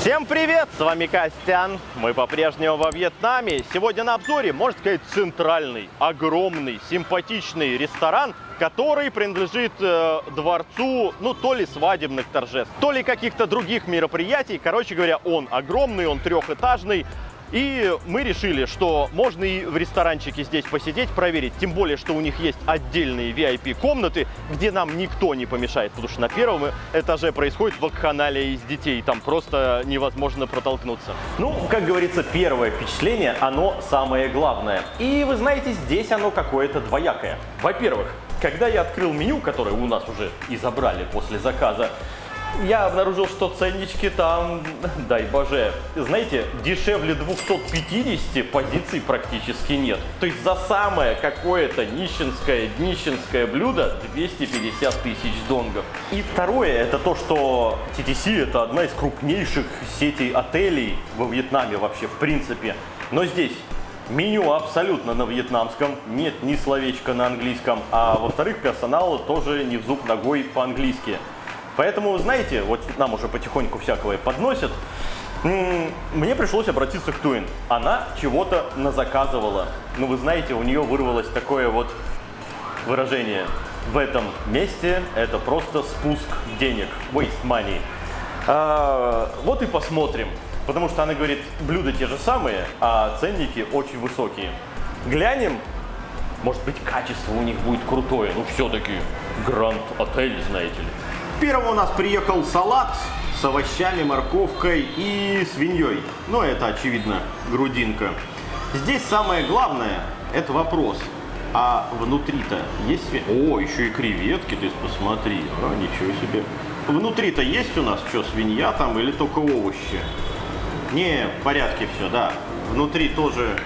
Всем привет! С вами Костян. Мы по-прежнему во Вьетнаме. Сегодня на обзоре, можно сказать, центральный, огромный, симпатичный ресторан, который принадлежит дворцу, то ли свадебных торжеств, то ли каких-то других мероприятий. Короче говоря, он огромный, он трехэтажный. И мы решили, что можно и в ресторанчике здесь посидеть, проверить. Тем более, что у них есть отдельные VIP-комнаты, где нам никто не помешает. Потому что на первом этаже происходит вакханалия из детей. Там просто невозможно протолкнуться. Как говорится, первое впечатление, оно самое главное. И вы знаете, здесь оно какое-то двоякое. Во-первых, когда я открыл меню, которое у нас уже и забрали после заказа, я обнаружил, что ценнички там, дай боже, знаете, дешевле 250 позиций практически нет. То есть за самое какое-то днищенское блюдо 250 тысяч донгов. И второе, это то, что TTC это одна из крупнейших сетей отелей во Вьетнаме вообще в принципе. Но здесь меню абсолютно на вьетнамском, нет ни словечка на английском, а во-вторых, персонал тоже не в зуб ногой по-английски. Поэтому, знаете, вот нам уже потихоньку всякого подносят. Мне пришлось обратиться к Туин. Она чего-то назаказывала. Вы знаете, у нее вырвалось такое вот выражение. В этом месте это просто спуск денег. Waste money. Вот и посмотрим. Потому что она говорит, блюда те же самые, а ценники очень высокие. Глянем. Может быть, качество у них будет крутое. Все-таки Гранд Отель, знаете ли. Первым у нас приехал салат с овощами, морковкой и свиньей. Это, очевидно, грудинка. Здесь самое главное – это вопрос. А внутри-то есть свинья? О, еще и креветки, ты посмотри. Ничего себе. Внутри-то есть у нас что, свинья там или только овощи? Не, в порядке все, да. Внутри тоже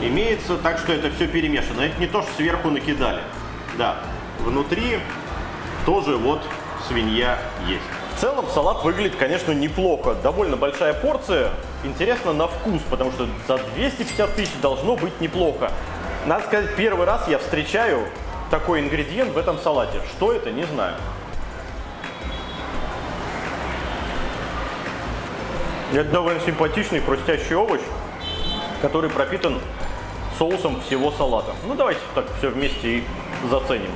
имеется, так что это все перемешано. Это не то, что сверху накидали. Да, внутри тоже вот свинья есть. В целом салат выглядит, конечно, неплохо. Довольно большая порция. Интересно на вкус, потому что за 250 тысяч должно быть неплохо. Надо сказать, первый раз я встречаю такой ингредиент в этом салате. Что это, не знаю. Это довольно симпатичный хрустящий овощ, который пропитан соусом всего салата. Давайте так все вместе и заценим.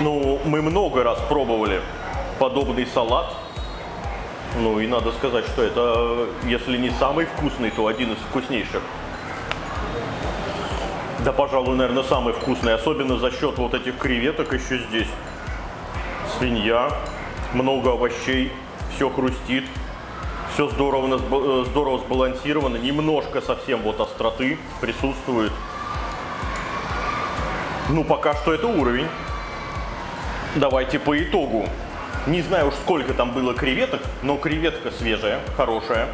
Мы много раз пробовали подобный салат. И надо сказать, что это, если не самый вкусный, то один из вкуснейших. Да, пожалуй, наверное, самый вкусный. Особенно за счет вот этих креветок еще здесь. Свинья, много овощей, все хрустит. Все здорово сбалансировано. Немножко совсем вот остроты присутствует. Пока что это уровень. Давайте по итогу. Не знаю уж сколько там было креветок, но креветка свежая, хорошая.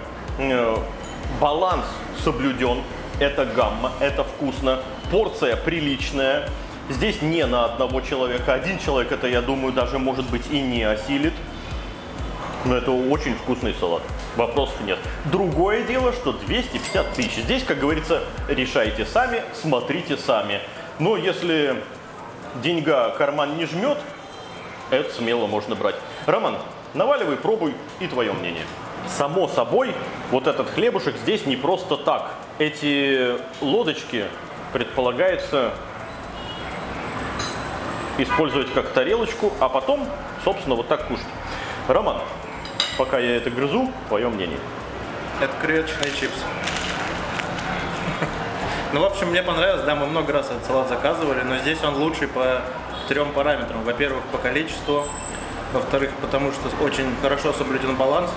Баланс соблюден. Это гамма, это вкусно. Порция приличная. Здесь не на одного человека. Один человек это, я думаю, даже может быть и не осилит. Но это очень вкусный салат. Вопросов нет. Другое дело, что 250 тысяч. Здесь, как говорится, решайте сами, смотрите сами. Но если деньга карман не жмет, это смело можно брать. Роман, наваливай, пробуй и твое мнение. Само собой, вот этот хлебушек здесь не просто так. Эти лодочки предполагается использовать как тарелочку, а потом, собственно, вот так кушать. Роман, пока я это грызу, твое мнение. Это креветочные чипсы. В общем, мне понравилось, да, мы много раз этот салат заказывали, но здесь он лучший по 3 параметрам. Во-первых, по количеству, во-вторых, потому что очень хорошо соблюден баланс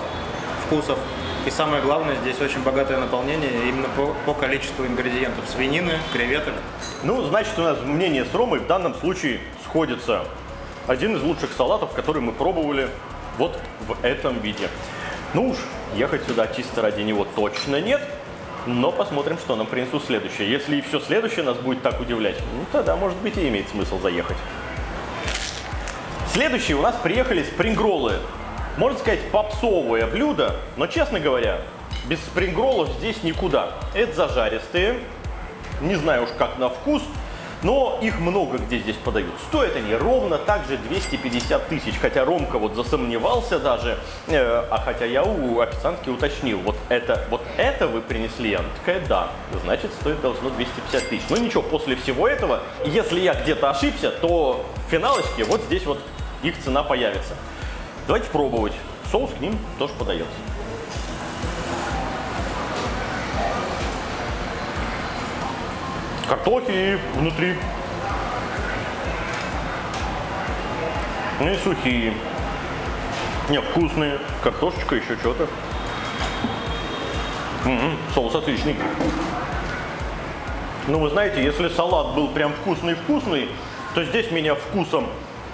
вкусов. И самое главное, здесь очень богатое наполнение именно по количеству ингредиентов. Свинины, креветок. Значит, у нас мнение с Ромой в данном случае сходится. Один из лучших салатов, который мы пробовали вот в этом виде. Ехать сюда чисто ради него точно нет. Но посмотрим, что нам принесут следующее. Если и все следующее нас будет так удивлять, тогда, может быть, и имеет смысл заехать. Следующие у нас приехали спрингроллы. Можно сказать, попсовое блюдо, но, честно говоря, без спрингроллов здесь никуда. Это зажаристые, не знаю уж как на вкус, Но их много где здесь подают. Стоят они ровно так же 250 тысяч. Хотя Ромка вот засомневался даже, хотя я у официантки уточнил, вот это вы принесли? Она такая, да, значит стоит должно 250 тысяч. Ну ничего, после всего этого, если я где-то ошибся, то в финалочке вот здесь вот их цена появится. Давайте пробовать. Соус к ним тоже подается. Картохи внутри. Ну и сухие. Не, вкусные. Картошечка, еще что-то. Соус отличный. Ну, вы знаете, если салат был прям вкусный-вкусный, то здесь меня вкусом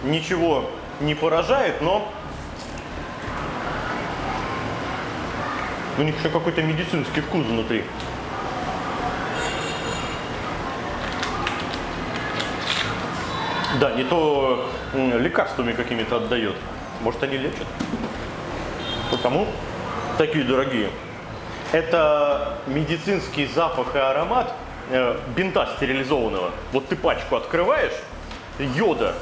ничего не поражает, но у них еще какой-то медицинский вкус внутри. Да, не то лекарствами какими-то отдает. Может, они лечат. Потому такие дорогие. Это медицинский запах и аромат бинта стерилизованного. Вот ты пачку открываешь, йода.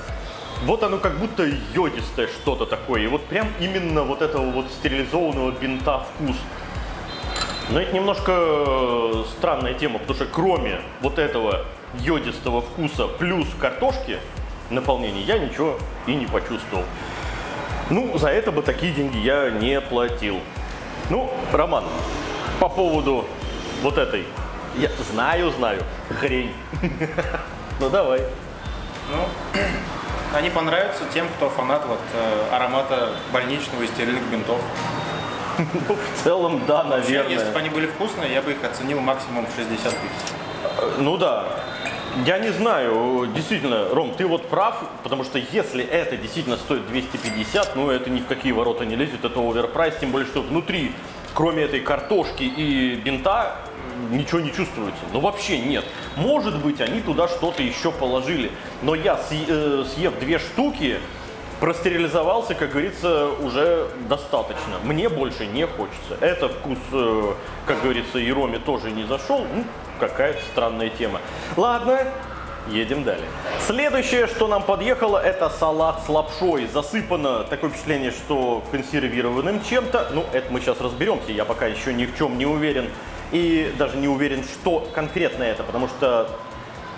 Вот оно как будто йодистое что-то такое. И вот прям именно вот этого вот стерилизованного бинта вкус. Но это немножко странная тема, потому что кроме вот этого йодистого вкуса плюс картошки, наполнения, я ничего и не почувствовал. Ну, за это бы такие деньги я не платил. Ну, Роман, по поводу вот этой, я знаю, хрень. Ну, давай. Ну, они понравятся тем, кто фанат вот аромата больничного и стерильных бинтов. Ну, в целом, да, наверное. Если бы они были вкусные, я бы их оценил максимум в 60 тысяч. Ну да. Я не знаю, действительно, Ром, ты вот прав, потому что если это действительно стоит 250, ну это ни в какие ворота не лезет, это оверпрайс, тем более, что внутри, кроме этой картошки и бинта, ничего не чувствуется. Ну вообще нет. Может быть, они туда что-то еще положили, но я, съев 2 штуки, простерилизовался, как говорится, уже достаточно. Мне больше не хочется. Это вкус, как говорится, и Роме тоже не зашел. Ну, какая-то странная тема. Ладно, едем далее. Следующее, что нам подъехало, это салат с лапшой. Засыпано, такое впечатление, что консервированным чем-то. Ну, это мы сейчас разберемся. Я пока еще ни в чем не уверен. И даже не уверен, что конкретно это. Потому что,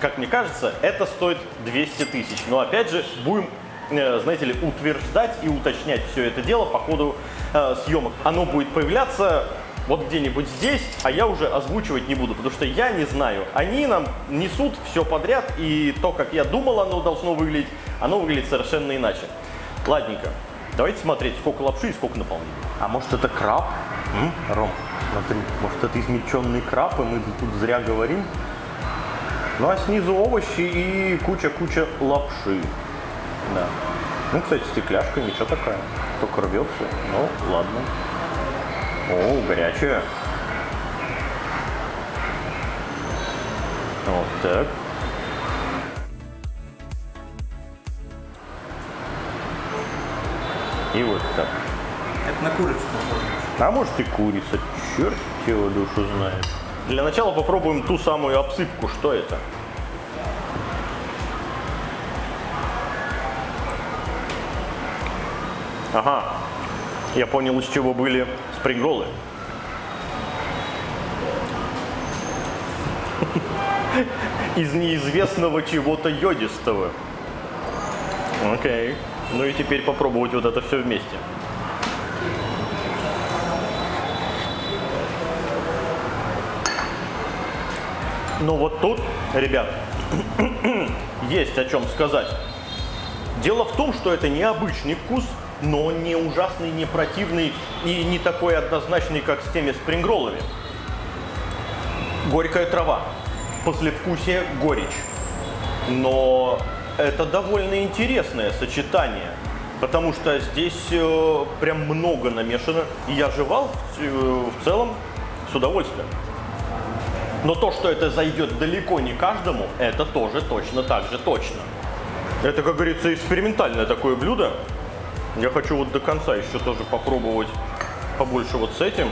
как мне кажется, это стоит 200 тысяч. Но опять же, будем, знаете ли, утверждать и уточнять все это дело по ходу съемок. Оно будет появляться вот где-нибудь здесь, а я уже озвучивать не буду, потому что я не знаю. Они нам несут все подряд, и то, как я думал, оно должно выглядеть, оно выглядит совершенно иначе. Ладненько, давайте смотреть, сколько лапши и сколько наполнений. А может это краб? Ром, смотри, может это измельченный краб, и мы тут зря говорим? Ну а снизу овощи и куча-куча лапши. Да. Ну, кстати, стекляшка, ничего такая, только рвется, ну ладно. О, горячая. Вот так. И вот так. Это на курицу. А может и курица, черт его душу знает. Для начала попробуем ту самую обсыпку. Что это? Ага. Я понял, из чего были спрингроллы. Из неизвестного чего-то йодистого. Окей. Ну и теперь попробовать вот это все вместе. Ну вот тут, ребят, есть о чем сказать. Дело в том, что это необычный вкус, но не ужасный, не противный и не такой однозначный, как с теми спрингроллами. Горькая трава, послевкусие горечь. Но это довольно интересное сочетание, потому что здесь прям много намешано, и я жевал в целом с удовольствием. Но то, что это зайдет далеко не каждому, это тоже точно так же точно. Это, как говорится, экспериментальное такое блюдо. Я хочу вот до конца еще тоже попробовать побольше вот с этим.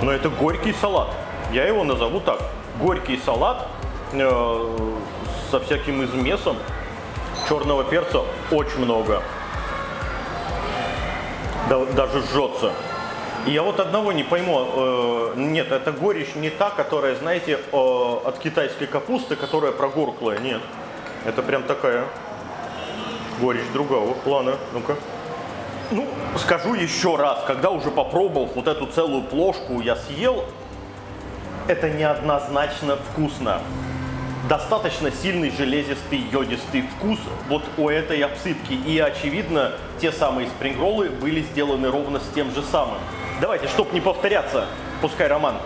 Но это горький салат. Я его назову так. Горький салат со всяким измесом. Черного перца очень много. Даже жжется. И я вот одного не пойму. Нет, это горечь не та, которая, знаете, от китайской капусты, которая прогорклая. Нет. Это прям такая горечь другого плана. Ну-ка. Ну, скажу еще раз, когда уже попробовал вот эту целую плошку, я съел, это неоднозначно вкусно. Достаточно сильный железистый йодистый вкус вот у этой обсыпки. И, очевидно, те самые спрингроллы были сделаны ровно с тем же самым. Давайте, чтоб не повторяться, пускай Роман,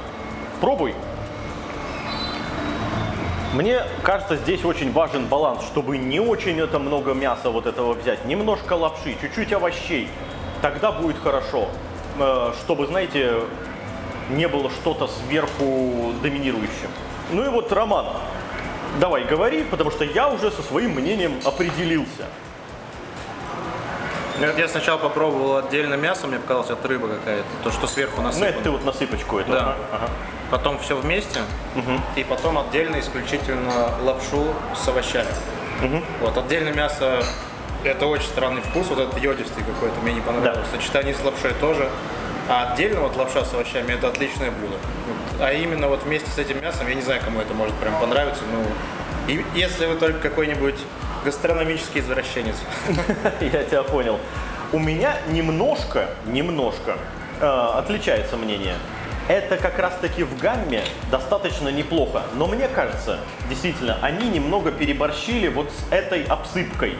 пробуй. Мне кажется, здесь очень важен баланс, чтобы не очень это много мяса вот этого взять. Немножко лапши, чуть-чуть овощей. Тогда будет хорошо. Чтобы, знаете, не было что-то сверху доминирующим. Ну и вот, Роман, давай говори, потому что я уже со своим мнением определился. Я сначала попробовал отдельно мясо, мне показалось, это рыба какая-то, то, что сверху насыпано. Ну это ты вот насыпочку эту. Да. Ага. Потом все вместе, и потом отдельно исключительно лапшу с овощами. Вот отдельно мясо, это очень странный вкус, вот этот йодистый какой-то, мне не понравилось. Да. Сочетание с лапшой тоже. А отдельно вот лапша с овощами, это отличное блюдо. Вот. А именно вот вместе с этим мясом, я не знаю, кому это может прям понравиться, ну, и если вы только какой-нибудь гастрономический извращенец. Я тебя понял. У меня немножко отличается мнение. Это как раз-таки в гамме достаточно неплохо. Но мне кажется, действительно, они немного переборщили вот с этой обсыпкой.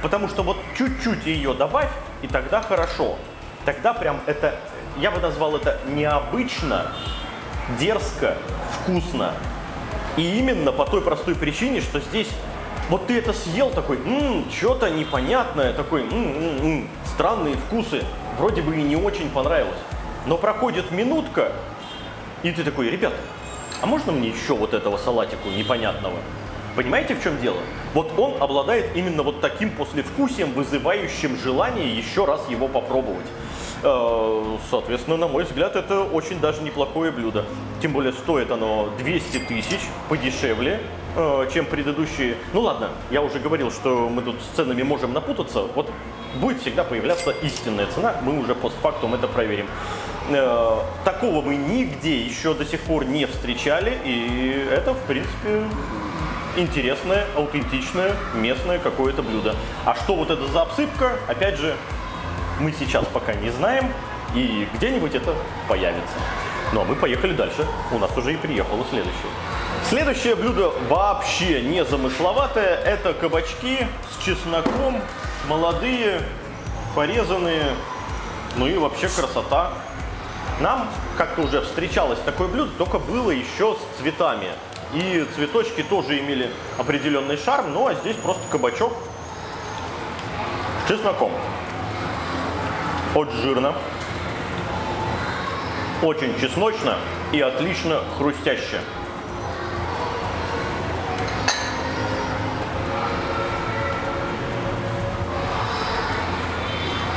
Потому что вот чуть-чуть ее добавь, и тогда хорошо. Тогда прям это, я бы назвал это необычно, дерзко, вкусно. И именно по той простой причине, что здесь вот ты это съел такой, что-то непонятное, такой, странные вкусы, вроде бы и не очень понравилось. Но проходит минутка, и ты такой, ребят, а можно мне еще вот этого салатику непонятного? Понимаете, в чем дело? Вот он обладает именно вот таким послевкусием, вызывающим желание еще раз его попробовать. Соответственно, на мой взгляд, это очень даже неплохое блюдо. Тем более стоит оно 200 тысяч, подешевле, чем предыдущие. Ну ладно, я уже говорил, что мы тут с ценами можем напутаться. Вот будет всегда появляться истинная цена, мы уже постфактум это проверим. Такого мы нигде еще до сих пор не встречали, и это, в принципе, интересное, аутентичное, местное какое-то блюдо. А что вот это за обсыпка, опять же, мы сейчас пока не знаем, и где-нибудь это появится. Ну а мы поехали дальше, у нас уже и приехало следующее. Следующее блюдо вообще не замысловатое, это кабачки с чесноком, молодые, порезанные, ну и вообще красота. Нам как-то уже встречалось такое блюдо, только было еще с цветами. И цветочки тоже имели определенный шарм, ну а здесь просто кабачок с чесноком. Очень жирно, очень чесночно и отлично хрустяще.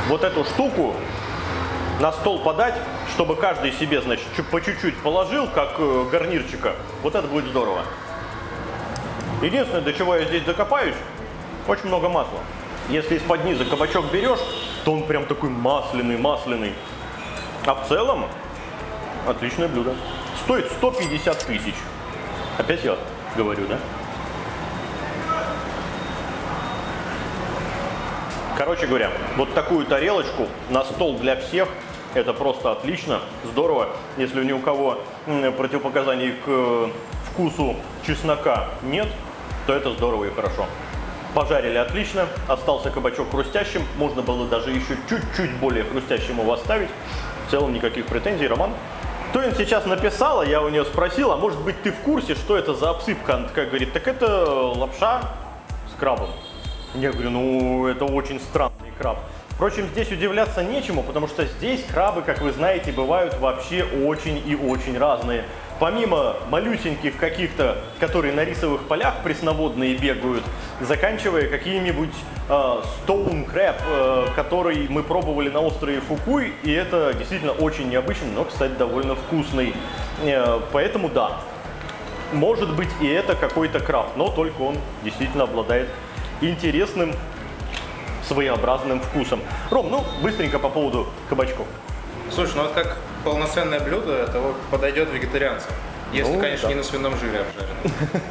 Вот эту штуку на стол подать, чтобы каждый себе, значит, по чуть-чуть положил, как гарнирчика, вот это будет здорово. Единственное, до чего я здесь докопаюсь, очень много масла. Если из-под низа кабачок берешь, то он прям такой масляный. А в целом, отличное блюдо. Стоит 150 тысяч. Опять я говорю, да? Короче говоря, вот такую тарелочку на стол для всех, это просто отлично, здорово. Если ни у кого противопоказаний к вкусу чеснока нет, то это здорово и хорошо. Пожарили отлично, остался кабачок хрустящим, можно было даже еще чуть-чуть более хрустящим его оставить. В целом никаких претензий. Роман? Тоин сейчас написала, я у нее спросил, а может быть ты в курсе, что это за обсыпка? Она такая говорит, так это лапша с крабом. Я говорю, ну это очень странный краб. Впрочем, здесь удивляться нечему, потому что здесь крабы, как вы знаете, бывают вообще очень и очень разные. Помимо малюсеньких каких-то, которые на рисовых полях пресноводные бегают, заканчивая каким-нибудь stone crab, который мы пробовали на острове Фукуй, и это действительно очень необычный, но, кстати, довольно вкусный. Поэтому да, может быть и это какой-то краб, но только он действительно обладает интересным своеобразным вкусом. Ром, ну быстренько по поводу кабачков. Слушай, ну вот как полноценное блюдо, это вот подойдет вегетарианцам. Если, Ну, конечно, да. не на свином жире обжарено.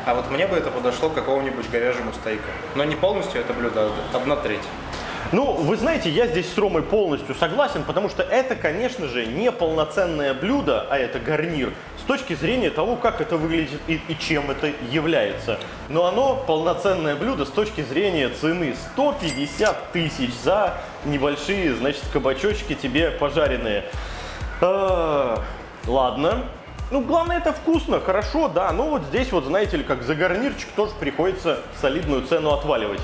А вот мне бы это подошло к какому-нибудь говяжьему стейку. Но не полностью это блюдо, а 1/3. Ну, вы знаете, я здесь с Ромой полностью согласен, потому что это, конечно же, не полноценное блюдо, а это гарнир, с точки зрения того, как это выглядит и чем это является. Но оно полноценное блюдо с точки зрения цены. 150 тысяч за небольшие, значит, кабачочки тебе пожаренные. Ладно. Ну, главное, это вкусно, хорошо, да. Ну, вот здесь вот, знаете ли, как за гарнирчик тоже приходится солидную цену отваливать.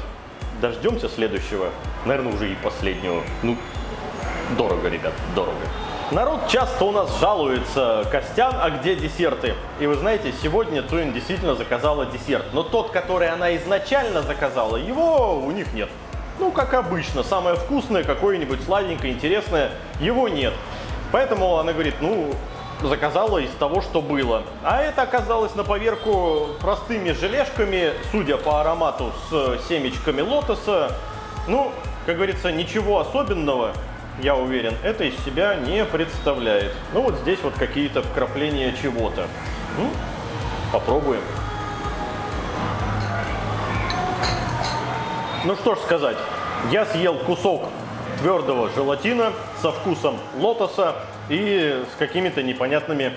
Дождемся следующего, наверное, уже и последнего. Ну, дорого, ребят, дорого. Народ часто у нас жалуется: Костян, а где десерты? И вы знаете, сегодня Туин действительно заказала десерт. Но тот, который она изначально заказала, его у них нет. Ну, как обычно, самое вкусное, какое-нибудь сладенькое, интересное, его нет. Поэтому она говорит, ну, заказала из того, что было. А это оказалось на поверку простыми желешками, судя по аромату, с семечками лотоса. Ну, как говорится, ничего особенного, я уверен, это из себя не представляет. Ну, вот здесь вот какие-то вкрапления чего-то. Ну, попробуем. Ну, что ж сказать. Я съел кусок твердого желатина со вкусом лотоса и с какими-то непонятными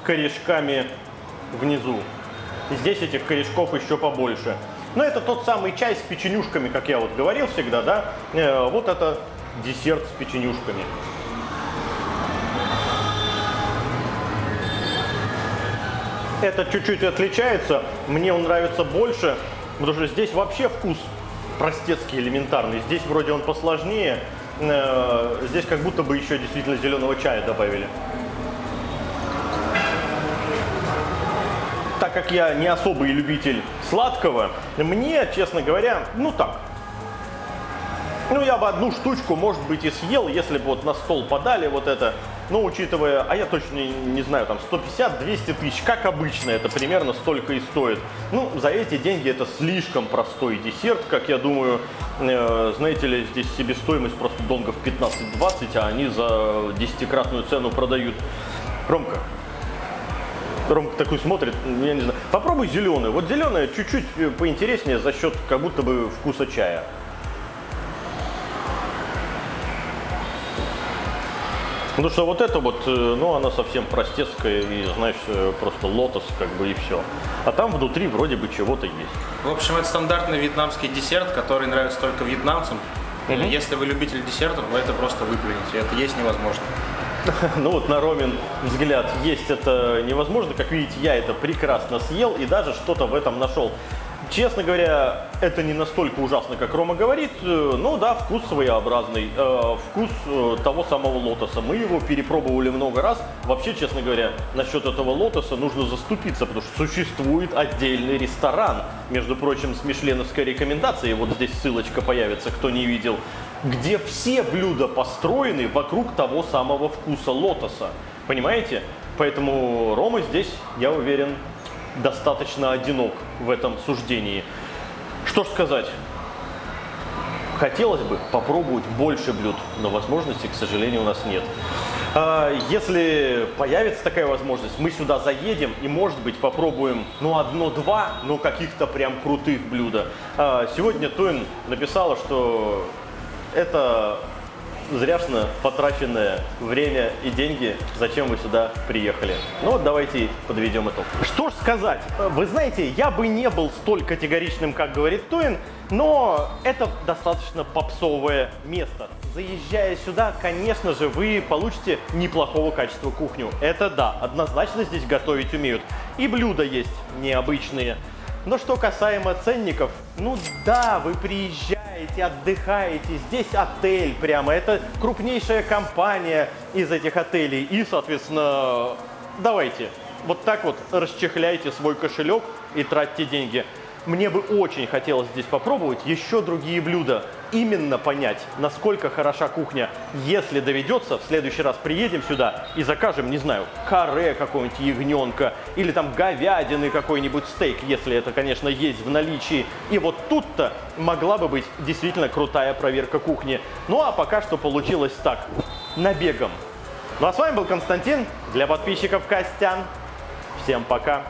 корешками внизу. Здесь этих корешков еще побольше. Но это тот самый чай с печенюшками, как я вот говорил всегда, да? Вот это десерт с печенюшками. Это чуть-чуть отличается, мне он нравится больше, потому что здесь вообще вкус простецкий, элементарный. Здесь вроде он посложнее, здесь как будто бы еще действительно зеленого чая добавили. Так как я не особый любитель сладкого, мне, честно говоря, ну так. Ну, я бы одну штучку, может быть, и съел, если бы вот на стол подали вот это. Но учитывая, а я точно не знаю, там 150-200 тысяч, как обычно, это примерно столько и стоит. Ну, за эти деньги это слишком простой десерт, как я думаю. Знаете ли, здесь себестоимость просто донгов 15-20, а они за 10-кратную цену продают. Ромка такой смотрит, я не знаю. Попробуй зеленый. Вот зеленый чуть-чуть поинтереснее за счет как будто бы вкуса чая. Потому что вот это вот, ну, она совсем простецкая и, знаешь, просто лотос как бы и все. А там внутри вроде бы чего-то есть. В общем, это стандартный вьетнамский десерт, который нравится только вьетнамцам. Если вы любитель десертов, вы это просто выплюнете. Это есть невозможно. Ну вот на Ромин взгляд, есть это невозможно. Как видите, я это прекрасно съел и даже что-то в этом нашел. Честно говоря, это не настолько ужасно, как Рома говорит. Ну да, вкус своеобразный. Вкус того самого лотоса. Мы его перепробовали много раз. Вообще, честно говоря, насчет этого лотоса нужно заступиться, потому что существует отдельный ресторан. Между прочим, с мишленовской рекомендацией, вот здесь ссылочка появится, кто не видел, где все блюда построены вокруг того самого вкуса лотоса. Понимаете? Поэтому Рома здесь, я уверен, достаточно одинок в этом суждении. Что ж сказать, хотелось бы попробовать больше блюд, но возможности, к сожалению, у нас нет. Если появится такая возможность, мы сюда заедем и, может быть, попробуем, ну, одно-два, но каких-то прям крутых блюда. Сегодня Туин написала, что это зряшно потраченное время и деньги, зачем вы сюда приехали. Ну вот давайте подведем итог. Что ж сказать, вы знаете, я бы не был столь категоричным, как говорит Туин, но это достаточно попсовое место. Заезжая сюда, конечно же, вы получите неплохого качества кухню. Это да, однозначно здесь готовить умеют. И блюда есть необычные. Но что касаемо ценников, ну да, вы приезжаете, отдыхаете, здесь отель прямо, это крупнейшая компания из этих отелей. И, соответственно, давайте, вот так вот расчехляйте свой кошелек и тратьте деньги. Мне бы очень хотелось здесь попробовать еще другие блюда. Именно понять, насколько хороша кухня. Если доведется, в следующий раз приедем сюда и закажем, не знаю, каре какого-нибудь ягненка или там говядины какой-нибудь стейк, если это, конечно, есть в наличии. И вот тут-то могла бы быть действительно крутая проверка кухни. Ну а пока что получилось так, набегом. Ну а с вами был Константин, для подписчиков Костян. Всем пока.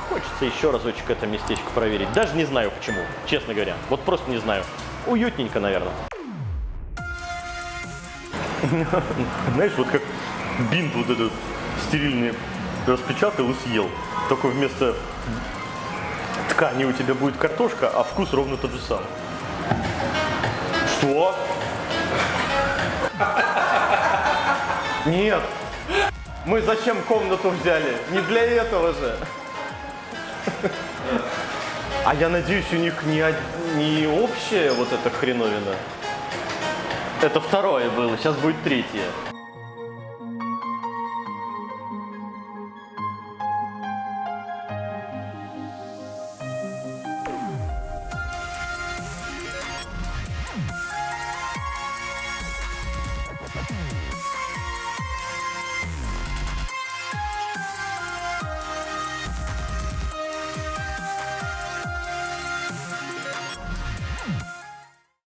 Хочется еще разочек это местечко проверить. Даже не знаю почему, честно говоря. Вот просто не знаю. Уютненько, наверное. Знаешь, вот как бинт вот этот стерильный распечатал и съел. Только вместо ткани у тебя будет картошка, а вкус ровно тот же самый. Что? Нет. Мы зачем комнату взяли? Не для этого же. А я надеюсь, у них не общая вот эта хреновина. Это второе было, сейчас будет третье.